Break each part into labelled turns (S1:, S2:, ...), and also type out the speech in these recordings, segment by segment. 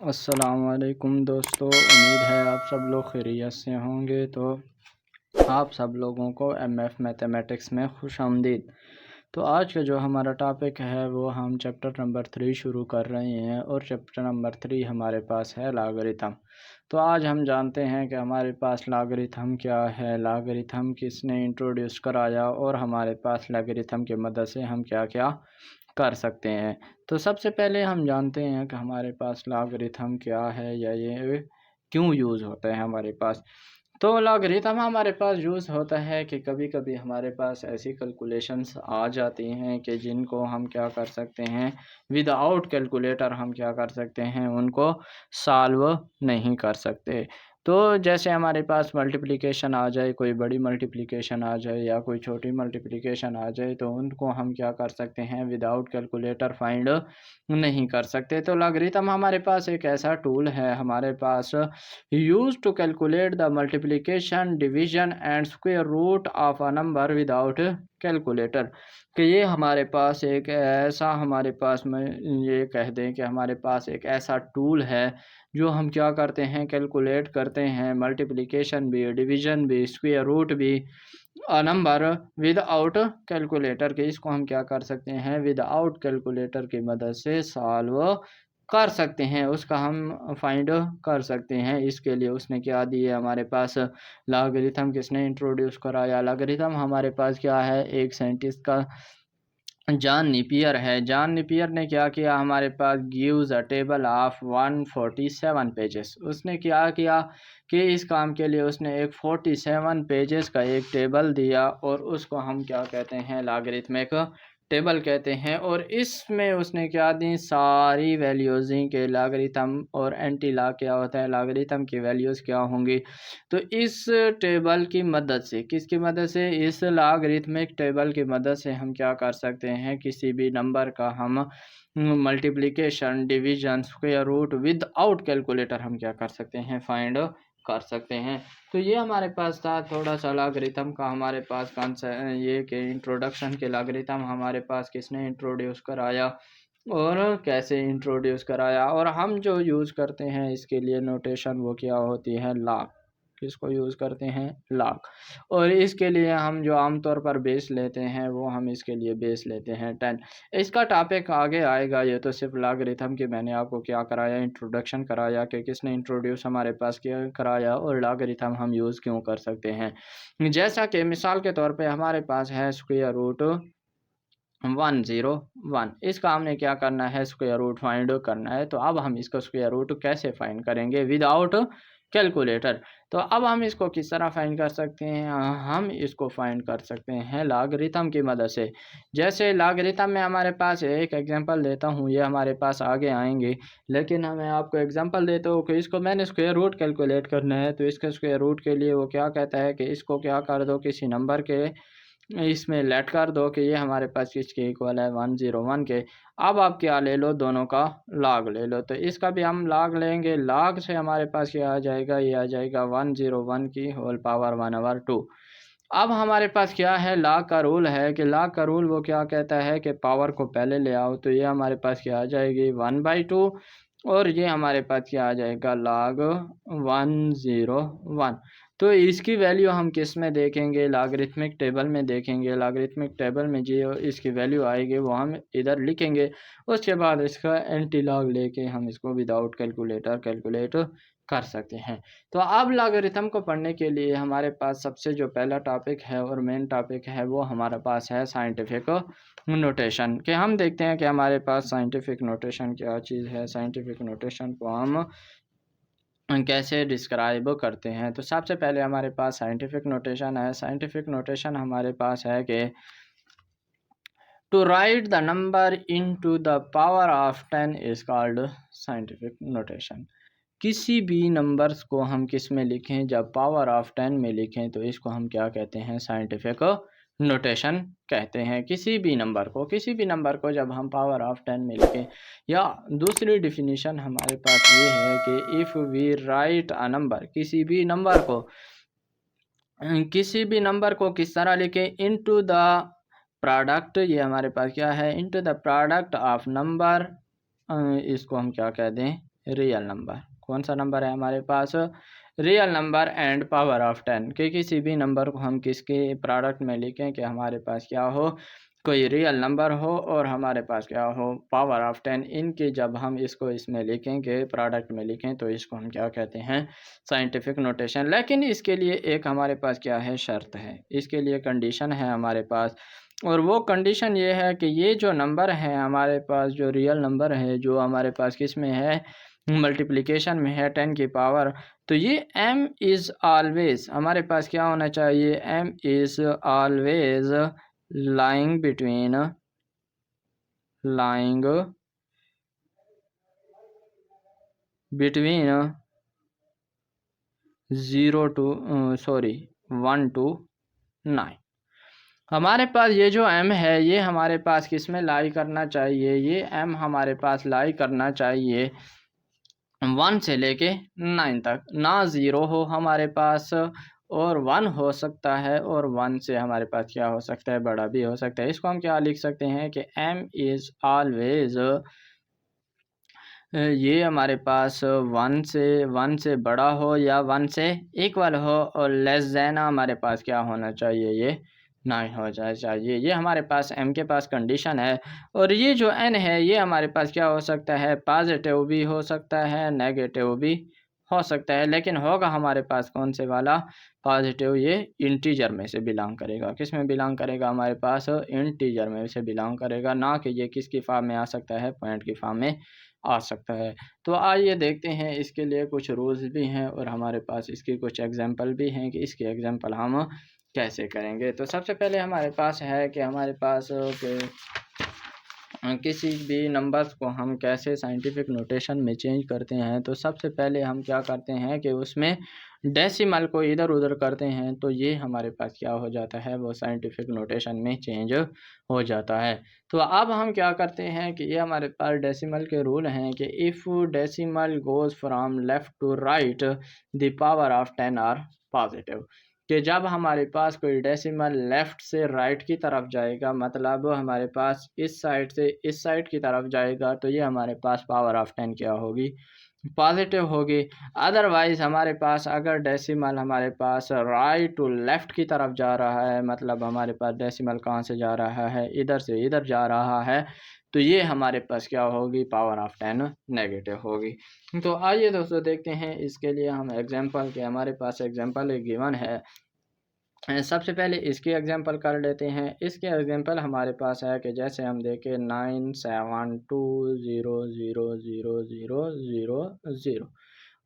S1: अस्सलामुअलैकुम दोस्तों, उम्मीद है आप सब लोग खैरियत से होंगे। तो आप सब लोगों को एमएफ मैथमेटिक्स में खुशामदीद। तो आज का जो हमारा टॉपिक है वो हम चैप्टर नंबर 3 शुरू कर रहे हैं और चैप्टर नंबर 3 हमारे पास है लॉगरिथम। तो आज हम जानते हैं कि हमारे पास लॉगरिथम क्या है, लॉगरिथम किसने इंट्रोड्यूस कराया और हमारे पास लॉगरिथम की मदद से हम क्या क्या कर सकते हैं। तो सबसे पहले हम जानते हैं कि हमारे पास लॉगरिथम क्या है या ये क्यों यूज़ होता है हमारे पास। तो लॉगरिथम हमारे पास यूज़ होता है कि कभी कभी हमारे पास ऐसी कैलकुलेशंस आ जाती हैं कि जिनको हम क्या कर सकते हैं, विदाउट कैलकुलेटर हम क्या कर सकते हैं, उनको सॉल्व नहीं कर सकते। तो जैसे हमारे पास मल्टीप्लिकेशन आ जाए, कोई बड़ी मल्टीप्लिकेशन आ जाए या कोई छोटी मल्टीप्लिकेशन आ जाए, तो उनको हम क्या कर सकते हैं, विदाउट कैलकुलेटर फाइंड नहीं कर सकते। तो लॉगरिथम हमारे पास एक ऐसा टूल है हमारे पास, use to calculate the multiplication, division and square root of a number without calculator. कि ये हमारे पास एक ऐसा, हमारे पास में ये कह दें कि हमारे पास एक ऐसा टूल है जो हम क्या करते हैं, कैलकुलेट करते हैं मल्टीप्लिकेशन भी, डिवीजन भी, स्क्वायर रूट भी नंबर विदाउट कैलकुलेटर के। इसको हम क्या कर सकते हैं, विदाउट कैलकुलेटर की मदद से सॉल्व कर सकते हैं, उसका हम फाइंड कर सकते हैं। इसके लिए उसने क्या दिया हमारे पास, लॉगरिथम किसने इंट्रोड्यूस कराया। लॉगरिथम हमारे पास क्या है, एक साइंटिस्ट का जॉन नेपियर है। जॉन नेपियर ने क्या किया, हमारे पास gives a table of 147 pages. उसने क्या किया कि इस काम के लिए उसने एक 47 पेजेस का एक टेबल दिया और उसको हम क्या कहते हैं, लॉगरिथमिक टेबल कहते हैं। और इसमें उसने क्या दी, सारी वैल्यूज़ के लॉगरिथम और एंटी लॉग क्या होता है, लॉगरिथम की वैल्यूज़ क्या होंगी। तो इस टेबल की मदद से, किसकी मदद से, इस लॉगरिथमिक टेबल की मदद से हम क्या कर सकते हैं, किसी भी नंबर का हम multiplication, division, square root without calculator हम क्या कर सकते हैं, फाइंड कर सकते हैं। तो ये हमारे पास था थोड़ा सा लॉगरिथम का, हमारे पास ये कि इंट्रोडक्शन के लॉगरिथम हमारे पास किसने इंट्रोड्यूस कराया और कैसे इंट्रोड्यूस कराया। और हम जो यूज़ करते हैं इसके लिए नोटेशन, वो क्या होती है, लॉग। किसको यूज़ करते हैं, लॉग। और इसके लिए हम जो आमतौर पर बेस लेते हैं, वो हम इसके लिए बेस लेते हैं 10। इसका टॉपिक आगे आएगा। ये तो सिर्फ लॉगरिथम की मैंने आपको क्या कराया, इंट्रोडक्शन कराया कि किसने इंट्रोड्यूस हमारे पास क्या कराया और लॉगरिथम हम यूज़ क्यों कर सकते हैं। जैसा कि मिसाल के तौर पे हमारे पास है स्क्वायर रूट 101। इसका हमने क्या करना है, स्क्वायर रूट फाइंड करना है। तो अब हम इसको स्क्वायर रूट कैसे फाइंड करेंगे, विदाउट कैलकुलेटर। तो अब हम इसको किस तरह फाइंड कर सकते हैं, हम इसको फाइंड कर सकते हैं लॉगरिथम की मदद से। जैसे लॉगरिथम में हमारे पास एक एग्जांपल देता हूँ, ये हमारे पास आगे आएंगे, लेकिन मैं आपको एग्जांपल देता हूँ कि इसको मैंने स्क्वायर रूट कैलकुलेट करना है। तो इसके स्क्वायर रूट के लिए वो क्या कहता है कि इसको क्या कर दो, किसी नंबर के इसमें लेट कर दो कि ये हमारे पास किसके इक्वल है, 101 के। अब आप क्या ले लो, दोनों का लॉग ले लो। तो इसका भी हम लॉग लेंगे, लॉग से हमारे पास क्या आ जाएगा, ये आ जाएगा 101 की होल पावर 1/2। अब हमारे पास क्या है, लॉग का रूल है कि लॉग का रूल वो क्या कहता है कि पावर को पहले ले आओ। तो ये हमारे पास क्या आ जाएगी, 1/2। और ये हमारे पास क्या आ जाएगा, लॉग 101। तो इसकी वैल्यू हम किस में देखेंगे, लॉगरिथमिक टेबल में देखेंगे। लॉगरिथमिक टेबल में जो इसकी वैल्यू आएगी वो हम इधर लिखेंगे। उसके बाद इसका एंटी लॉग लेके हम इसको विदाउट कैलकुलेटर कैलकुलेट कर सकते हैं। तो अब लॉगरिथम को पढ़ने के लिए हमारे पास सबसे जो पहला टॉपिक है और मेन टॉपिक है, वो हमारे पास है साइंटिफिक नोटेशन। कि हम देखते हैं कि हमारे पास साइंटिफिक नोटेशन क्या चीज़ है, साइंटिफिक नोटेशन को हम कैसे डिस्क्राइब करते हैं। तो सबसे पहले हमारे पास साइंटिफिक नोटेशन है। साइंटिफिक नोटेशन हमारे पास है कि to right the number into the power of 10 is called scientific notation. किसी भी नंबर्स को हम किस में लिखें, जब पावर ऑफ 10 में लिखें, तो इसको हम क्या कहते हैं, साइंटिफिक नोटेशन कहते हैं। किसी भी नंबर को जब हम पावर ऑफ 10 में लिखें, या दूसरी डिफिनीशन हमारे पास ये है कि if we write a number, किसी भी नंबर को किस तरह लिखें, इनटू द प्रोडक्ट। ये हमारे पास क्या है, into the product of number, इसको हम क्या कह दें, रियल नंबर। कौन सा नंबर है हमारे पास? Real number and power of 10 कि किसी भी नंबर को हम किसके प्रोडक्ट में लिखें कि हमारे पास क्या हो, कोई रियल नंबर हो और हमारे पास क्या हो, पावर ऑफ 10। इनके जब हम इसको इसमें लिखेंगे, प्रोडक्ट में लिखें, तो इसको हम क्या कहते हैं? Scientific notation. लेकिन इसके लिए एक हमारे पास क्या है? शर्त है, इसके लिए कंडीशन है हमारे पास। और वो कंडीशन ये है कि ये जो नंबर है हमारे पास, जो रियल नंबर है, जो हमारे पास किस में है? मल्टीप्लिकेशन में है 10 की पावर। तो ये m इज़ ऑलवेज हमारे पास क्या होना चाहिए? m is always lying between 1 to 9। हमारे पास ये जो m है ये हमारे पास किस में लाई करना चाहिए? ये m हमारे पास लाई करना चाहिए 1 से लेके 9 तक। ना 0 हो हमारे पास और 1 हो सकता है, और 1 से हमारे पास क्या हो सकता है? बड़ा भी हो सकता है। इसको हम क्या लिख सकते हैं कि m इज़ ऑलवेज, ये हमारे पास 1 से बड़ा हो या 1 से इक्वल हो, और लेस देन हमारे पास क्या होना चाहिए? ये 9 हो जाए चाहिए। ये हमारे पास m के पास कंडीशन है। और ये जो n है ये हमारे पास क्या हो सकता है? पॉजिटिव भी हो सकता है, नेगेटिव भी हो सकता है, लेकिन होगा हमारे पास कौन से वाला? पॉजिटिव। ये इंटीजर में से बिलोंग करेगा। किस में बिलोंग करेगा? हमारे पास इंटीजर में से बिलोंग करेगा, ना कि ये किसकी फॉर्म में आ सकता है? पॉइंट की फॉर्म में आ सकता है। तो आइए देखते हैं, इसके लिए कुछ रूल्स भी हैं और हमारे पास इसकी कुछ एग्जांपल भी हैं कि इसके एग्जांपल हम कैसे करेंगे। तो सबसे पहले हमारे पास है कि हमारे पास किसी भी नंबर्स को हम कैसे साइंटिफिक नोटेशन में चेंज करते हैं। तो सबसे पहले हम क्या करते हैं कि उसमें डेसिमल को इधर उधर करते हैं, तो ये हमारे पास क्या हो जाता है? वो साइंटिफिक नोटेशन में चेंज हो जाता है। तो अब हम क्या करते हैं कि ये हमारे पास डेसिमल के रूल हैं कि if decimal goes from left to right the power of 10 are positive. कि जब हमारे पास कोई डेसिमल लेफ़्ट से राइट की तरफ जाएगा, मतलब हमारे पास इस साइड से इस साइड की तरफ जाएगा, तो ये हमारे पास पावर ऑफ 10 क्या होगी? पॉजिटिव होगी। अदरवाइज़ हमारे पास अगर डेसिमल हमारे पास राइट टू लेफ़्ट की तरफ जा रहा है, मतलब हमारे पास डेसिमल कहाँ से जा रहा है? इधर से इधर जा रहा है, तो ये हमारे पास क्या होगी? पावर ऑफ 10 नेगेटिव होगी। तो आइए दोस्तों देखते हैं इसके लिए हम एग्जांपल के, हमारे पास एग्जांपल एक गिवन है। सबसे पहले इसकी एग्जांपल कर लेते हैं। इसके एग्जांपल हमारे पास है कि जैसे हम देखें 972000000।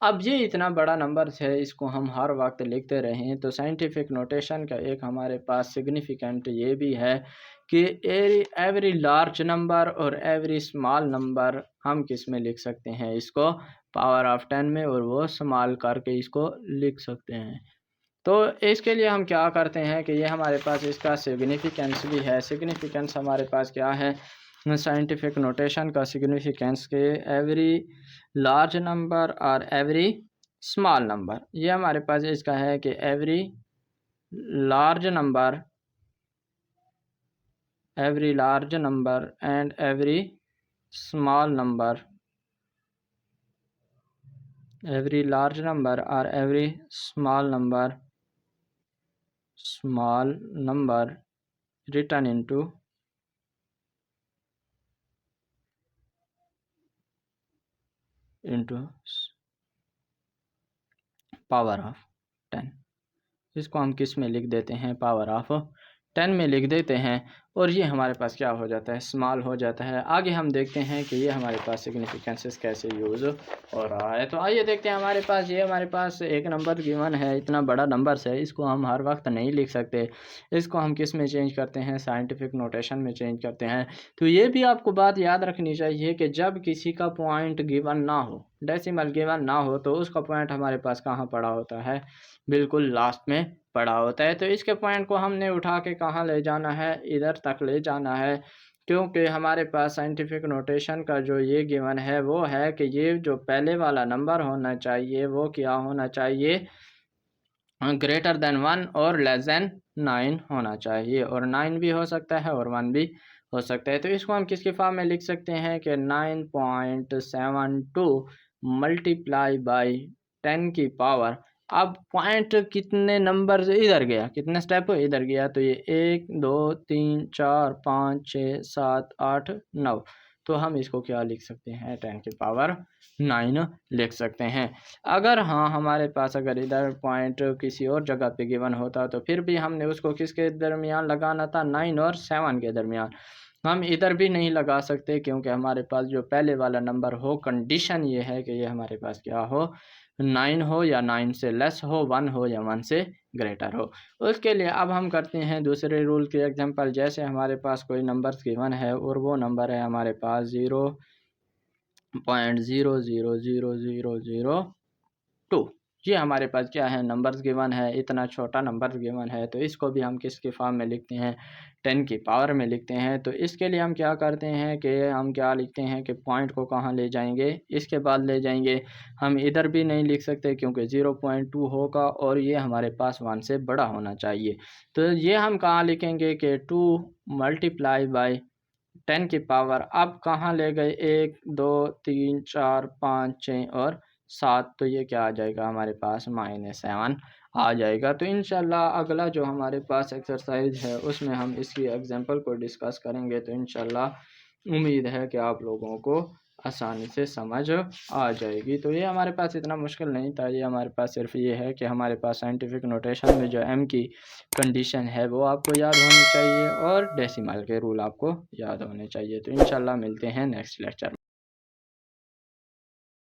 S1: अब ये इतना बड़ा नंबर है, इसको हम हर वक्त लिखते रहें, तो साइंटिफिक नोटेशन का एक हमारे पास सिग्निफिकेंट ये भी है कि एवरी लार्ज नंबर और एवरी स्मॉल नंबर हम किस में लिख सकते हैं? इसको पावर ऑफ 10 में, और वो स्मॉल करके इसको लिख सकते हैं। तो इसके लिए हम क्या करते हैं कि ये हमारे पास इसका सिग्निफिकेंस भी है। सिग्निफिकेंस हमारे पास क्या है? साइंटिफिक नोटेशन का सिग्निफिकेंस के एवरी लार्ज नंबर और एवरी स्मॉल नंबर, ये हमारे पास इसका है कि every large number and every small number, every large number और every small number written into power of 10। इसको हम किस में लिख देते हैं? पावर ऑफ 10 में लिख देते हैं, और ये हमारे पास क्या हो जाता है? स्मॉल हो जाता है। आगे हम देखते हैं कि ये हमारे पास सिग्निफिकेंसेस कैसे यूज़ हो रहा है। तो आइए देखते हैं, हमारे पास ये हमारे पास एक नंबर गिवन है, इतना बड़ा नंबर है, इसको हम हर वक्त नहीं लिख सकते। इसको हम किस में चेंज करते हैं? साइंटिफिक नोटेशन में चेंज करते हैं। तो ये भी आपको बात याद रखनी चाहिए कि जब किसी का पॉइंट गिवन ना हो, डेसिमल गिवन ना हो, तो उसका पॉइंट हमारे पास कहाँ पड़ा होता है? बिल्कुल लास्ट में पड़ा होता है। तो इसके पॉइंट को हमने उठा के कहाँ ले जाना है? इधर तक ले जाना है, क्योंकि हमारे पास साइंटिफिक नोटेशन का जो ये गिवन है वो है कि ये जो पहले वाला नंबर होना चाहिए वो क्या होना चाहिए? greater than 1 और less than 9 होना चाहिए, और 9 भी हो सकता है और 1 भी हो सकता है। तो इसको हम किसके फॉर्म में लिख सकते हैं कि 9.72 मल्टीप्लाई बाई 10 की पावर। अब पॉइंट कितने नंबर इधर गया, कितने स्टेप इधर गया, तो ये 1 2 3 4 5 6 7 8 9। तो हम इसको क्या लिख सकते हैं, 10 की पावर 9 लिख सकते हैं। अगर हाँ हमारे पास अगर इधर पॉइंट किसी और जगह पे गिवन होता तो फिर भी हमने उसको किसके दरमियान लगाना था, 9 और 7 के दरमियान। हम इधर भी नहीं लगा सकते क्योंकि हमारे पास जो पहले वाला नंबर हो, कंडीशन ये है कि ये हमारे पास क्या हो, 9 हो या 9 से लेस हो, 1 हो या 1 से ग्रेटर हो। उसके लिए अब हम करते हैं दूसरे रूल की एग्जांपल। जैसे हमारे पास कोई नंबर्स गिवन है और वो नंबर है हमारे पास 0.000002। ये हमारे पास क्या है, नंबर्स गिवन है, इतना छोटा नंबर गिवन है। तो इसको भी हम किसके फॉर्म में लिखते हैं, 10 की पावर में लिखते हैं। तो इसके लिए हम क्या करते हैं कि हम क्या लिखते हैं कि पॉइंट को कहाँ ले जाएंगे, इसके बाद ले जाएंगे। हम इधर भी नहीं लिख सकते क्योंकि 0.2 होगा और ये हमारे पास 1 से बड़ा होना चाहिए। तो ये हम कहाँ लिखेंगे कि 2 मल्टीप्लाई बाई 10 की पावर। अब कहाँ ले गए, 1 2 3 4 5 6 और 7। तो ये क्या आ जाएगा हमारे पास, -7 आ जाएगा। तो इंशाल्लाह अगला जो हमारे पास एक्सरसाइज है उसमें हम इसकी एग्जांपल को डिस्कस करेंगे। तो इंशाल्लाह उम्मीद है कि आप लोगों को आसानी से समझ आ जाएगी। तो ये हमारे पास इतना मुश्किल नहीं था, ये हमारे पास सिर्फ ये है कि हमारे पास साइंटिफिक नोटेशन में जो m की कंडीशन है वो आपको याद होनी चाहिए और डेसिमल के रूल आपको याद होने चाहिए। तो इंशाल्लाह मिलते हैं नेक्स्ट लेक्चर में।